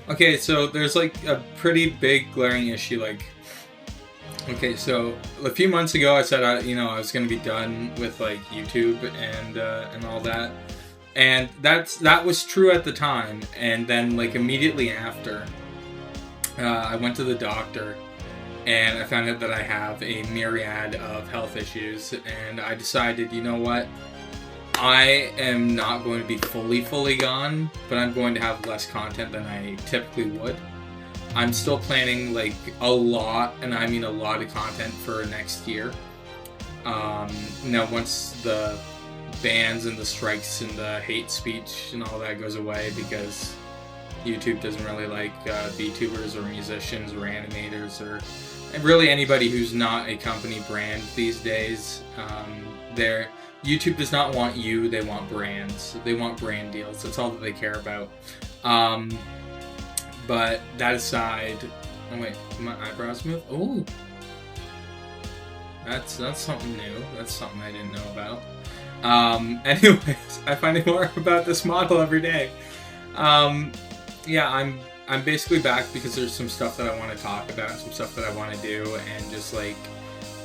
Okay, so there's like a pretty big glaring issue. Like, okay, so a few months ago I said I was gonna be done with like YouTube and all that, and that was true at the time. And then like immediately after, I went to the doctor, and I found out that I have a myriad of health issues, and I decided, you know what? I am not going to be fully gone, but I'm going to have less content than I typically would. I'm still planning like a lot, and I mean a lot of content for next year. Now once the bans and the strikes and the hate speech and all that goes away, because YouTube doesn't really like VTubers or musicians or animators or really anybody who's not a company brand these days. YouTube does not want you, they want brands. They want brand deals. That's all that they care about. But that aside... Oh wait, did my eyebrows move? Oh! That's something new. That's something I didn't know about. Anyways, I find out more about this model every day. Yeah, I'm basically back because there's some stuff that I want to talk about and some stuff that I want to do, and just like...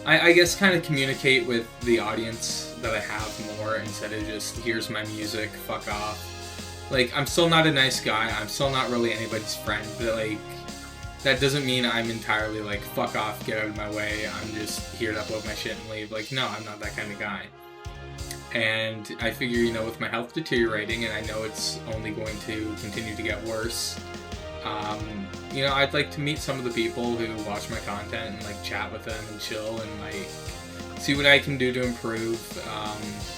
I guess kind of communicate with the audience that I have more instead of just, here's my music, fuck off. Like, I'm still not a nice guy, I'm still not really anybody's friend, but like, that doesn't mean I'm entirely like, fuck off, get out of my way, I'm just here to upload my shit and leave. Like, no, I'm not that kind of guy. And I figure, with my health deteriorating, and I know it's only going to continue to get worse, I'd like to meet some of the people who watch my content and like chat with them and chill and like see what I can do to improve,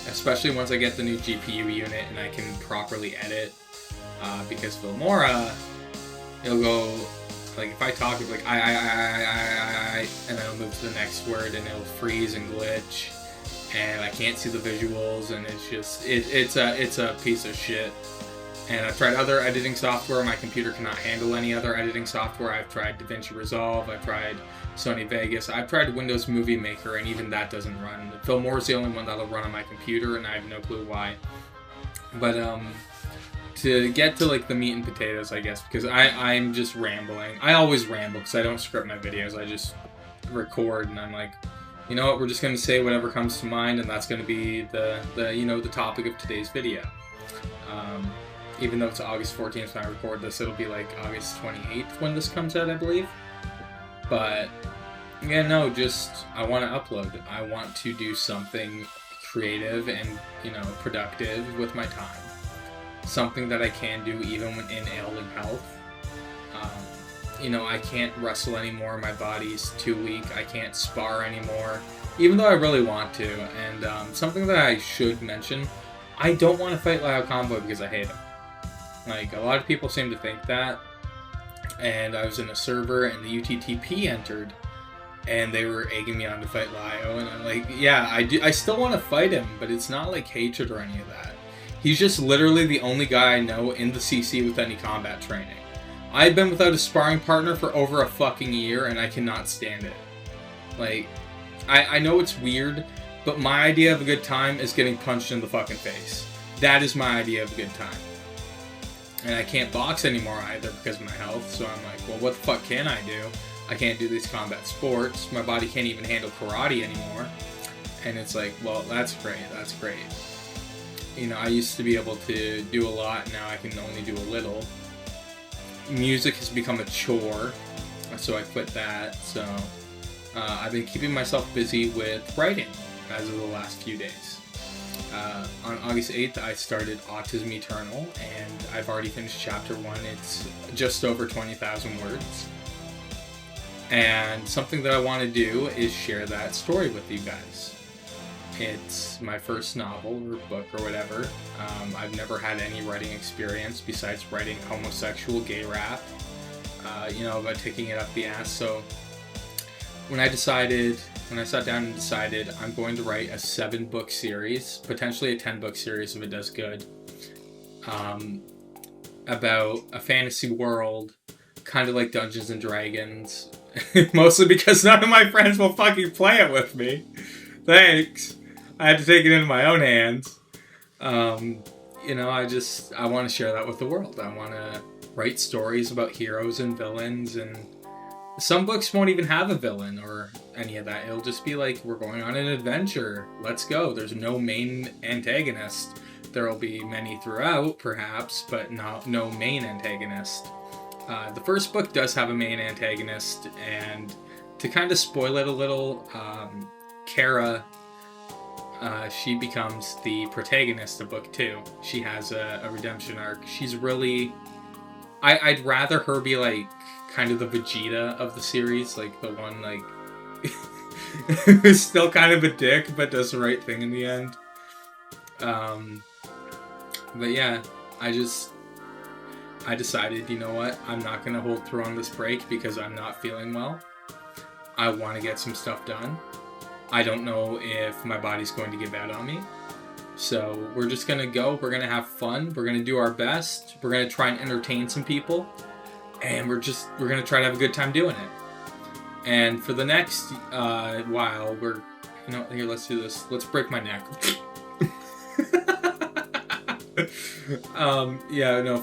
especially once I get the new GPU unit and I can properly edit, because Filmora, it'll go, like if I talk, it's like I, and then I'll move to the next word and it'll freeze and glitch, and I can't see the visuals, and it's just, it's a piece of shit. And I've tried other editing software. My computer cannot handle any other editing software. I've tried DaVinci Resolve. I've tried Sony Vegas. I've tried Windows Movie Maker, and even that doesn't run. Filmora is the only one that'll run on my computer, and I have no clue why. But to get to like the meat and potatoes, I guess, because I'm just rambling. I always ramble because I don't script my videos. I just record, and I'm like, you know what? We're just going to say whatever comes to mind, and that's going to be the topic of today's video. Even though it's August 14th when I record this, it'll be like August 28th when this comes out, I believe. But, yeah, no, just, I want to upload. I want to do something creative and, productive with my time. Something that I can do even when in ailing health. I can't wrestle anymore. My body's too weak. I can't spar anymore. Even though I really want to. And something that I should mention, I don't want to fight Lyle Convoy because I hate him. Like, a lot of people seem to think that, and I was in a server, and the UTTP entered, and they were egging me on to fight Lio, and I'm like, yeah, I still want to fight him, but it's not like hatred or any of that. He's just literally the only guy I know in the CC with any combat training. I've been without a sparring partner for over a fucking year, and I cannot stand it. Like, I know it's weird, but my idea of a good time is getting punched in the fucking face. That is my idea of a good time. And I can't box anymore either because of my health, so I'm like, well, what the fuck can I do? I can't do these combat sports. My body can't even handle karate anymore. And it's like, well, that's great. I used to be able to do a lot, now I can only do a little. Music has become a chore, so I quit that. So I've been keeping myself busy with writing as of the last few days. On August 8th, I started Autism Eternal, and I've already finished chapter 1. It's just over 20,000 words. And something that I want to do is share that story with you guys. It's my first novel or book or whatever. I've never had any writing experience besides writing homosexual gay rap, about taking it up the ass. So when I sat down and decided I'm going to write a 7-book series, potentially a 10-book series if it does good, about a fantasy world, kind of like Dungeons and Dragons, mostly because none of my friends will fucking play it with me. Thanks. I had to take it into my own hands. I want to share that with the world. I want to write stories about heroes and villains, and some books won't even have a villain or any of that. It'll just be like, we're going on an adventure, let's go. There's no main antagonist. There will be many throughout, perhaps, but no main antagonist. The first book does have a main antagonist, and to kind of spoil it a little, Kara, she becomes the protagonist of book 2. She has a redemption arc. She's really... I'd rather her be like kind of the Vegeta of the series, like the one like who's still kind of a dick but does the right thing in the end. But yeah, I decided, you know what, I'm not gonna hold through on this break because I'm not feeling well. I want to get some stuff done. I don't know if my body's going to give out on me. So we're just gonna go, we're gonna have fun, we're gonna do our best, we're gonna try and entertain some people, and we're gonna try to have a good time doing it. And for the next while, here, let's do this. Let's break my neck.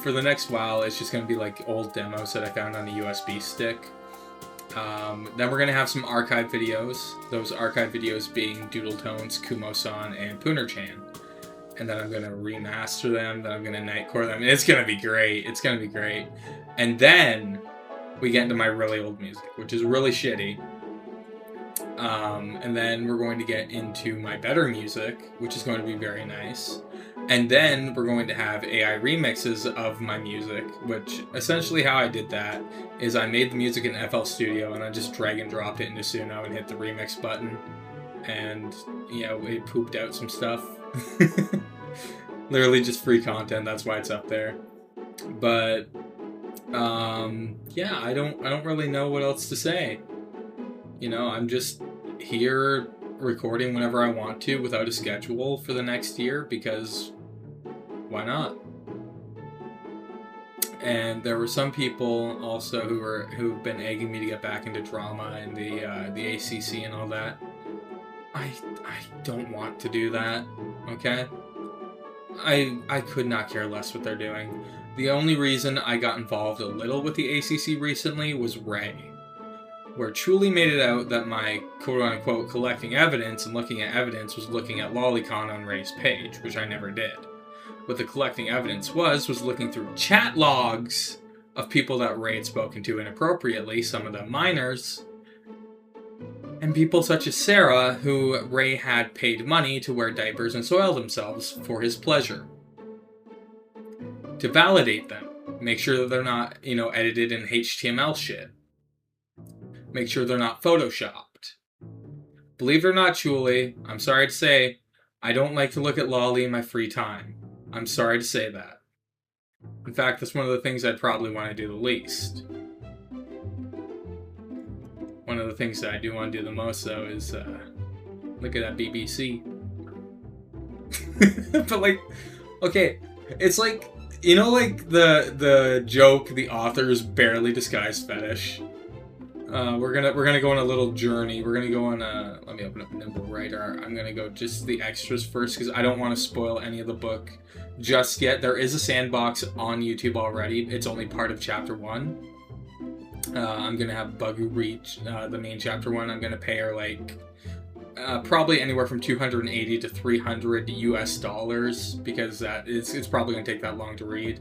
For the next while, it's just gonna be like old demos that I found on a USB stick. Then we're gonna have some archive videos. Those archive videos being Doodle Tones, Kumo-san, and Pooner-chan. And then I'm gonna remaster them. Then I'm gonna nightcore them. And it's gonna be great. It's gonna be great. And then we get into my really old music, which is really shitty. And then we're going to get into my better music, which is going to be very nice. And then we're going to have AI remixes of my music, which essentially how I did that is I made the music in FL Studio and I just drag and dropped it into Suno and hit the remix button. And, it pooped out some stuff. Literally just free content, that's why it's up there. But, I don't really know what else to say. I'm just here recording whenever I want to without a schedule for the next year because why not? And there were some people also who've been egging me to get back into drama and the ACC and all that. I don't want to do that, okay? I could not care less what they're doing. The only reason I got involved a little with the ACC recently was Ray, where Truly made it out that my quote-unquote collecting evidence and looking at evidence was looking at Lolicon on Ray's page, which I never did. What the collecting evidence was looking through chat logs of people that Ray had spoken to inappropriately, some of them minors, and people such as Sarah, who Ray had paid money to wear diapers and soil themselves for his pleasure. To validate them. Make sure that they're not, edited in HTML shit. Make sure they're not photoshopped. Believe it or not, Julie, I'm sorry to say, I don't like to look at Lolly in my free time. I'm sorry to say that. In fact, that's one of the things I'd probably want to do the least. One of the things that I do want to do the most, though, is look at that BBC. But, okay, it's like, the joke, the author's barely disguised fetish. We're gonna go on a little journey. We're gonna go on let me open up Nimble Writer. I'm gonna go just the extras first because I don't want to spoil any of the book just yet. There is a sandbox on YouTube already. It's only part of chapter 1. I'm gonna have Bugoo reach the main chapter 1. I'm gonna pay her probably anywhere from $280 to $300 US because it's probably gonna take that long to read.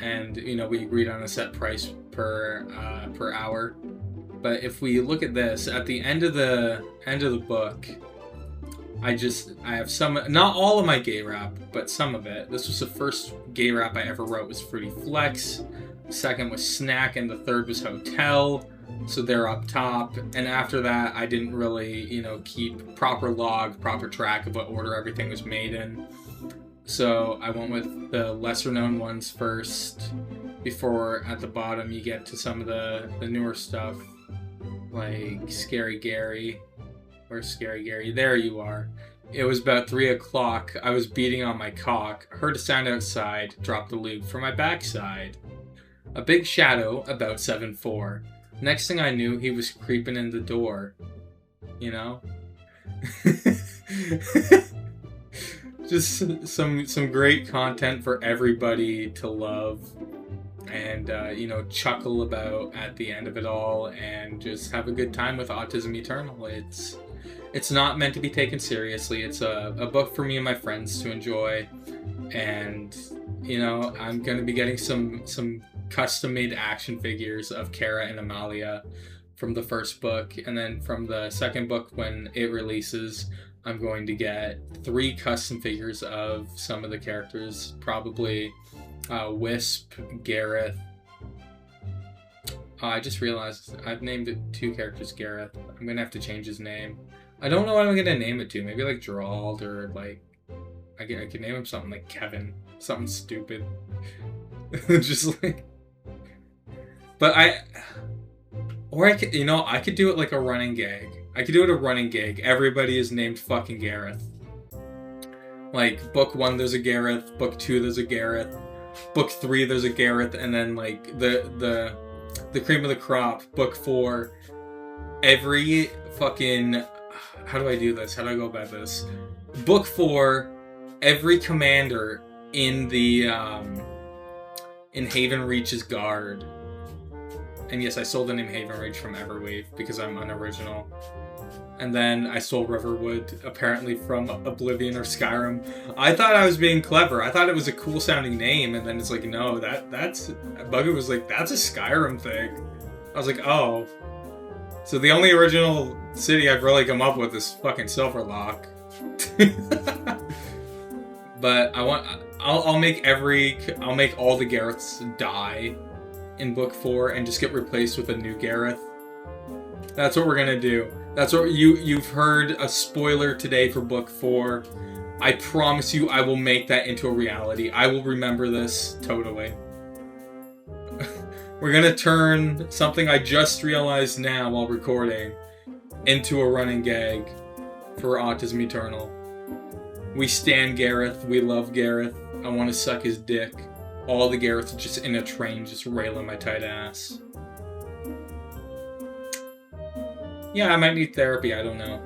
And we agreed on a set price per hour. But if we look at this, at the end of the book, I have some, not all of my gay rap, but some of it. This was the first gay rap I ever wrote was Fruity Flex. The second was Snack, and the third was Hotel. So they're up top. And after that, I didn't really, keep proper track of what order everything was made in. So I went with the lesser known ones first, before at the bottom you get to some of the newer stuff, like Scary Gary. Where's Scary Gary? There you are. It was about 3 o'clock. I was beating on my cock, heard a sound outside, dropped the lube for my backside. A big shadow, about 7'4". Next thing I knew, he was creeping in the door. Just some great content for everybody to love. and chuckle about at the end of it all, and just have a good time with Autism Eternal. It's not meant to be taken seriously. It's a book for me and my friends to enjoy, and I'm going to be getting some custom-made action figures of Kara and Amalia from the first book, and then from the second book, when it releases, I'm going to get 3 custom figures of some of the characters, probably Wisp, Gareth. I just realized I've named 2 characters Gareth. I'm gonna have to change his name. I don't know what I'm gonna name it to. Maybe like Gerald, or like I could name him something like Kevin, something stupid. Just like, but I could do it like a running gag. I could do it a running gag. Everybody is named fucking Gareth. Like, book 1 there's a Gareth, book 2 there's a Gareth, book 3 there's a Gareth, and then like the cream of the crop, book 4, every fucking, how do I do this? How do I go about this? Book 4, every commander in the in Haven Reach's guard. And yes, I stole the name Haven Reach from Everweave because I'm unoriginal. And then I stole Riverwood, apparently from Oblivion or Skyrim. I thought I was being clever. I thought it was a cool sounding name, and then it's like, no, that's Bugger was like, that's a Skyrim thing. I was like, oh. So the only original city I've really come up with is fucking Silverlock. But I'll make all the Gareths die in book 4 and just get replaced with a new Gareth. That's what we're gonna do. That's what you've heard a spoiler today for book 4. I promise you I will make that into a reality. I will remember this totally. We're gonna turn something I just realized now while recording into a running gag for Autism Eternal. We stan Gareth. We love Gareth. I want to suck his dick. All the Gareths just in a train, just railing my tight ass. Yeah, I might need therapy, I don't know.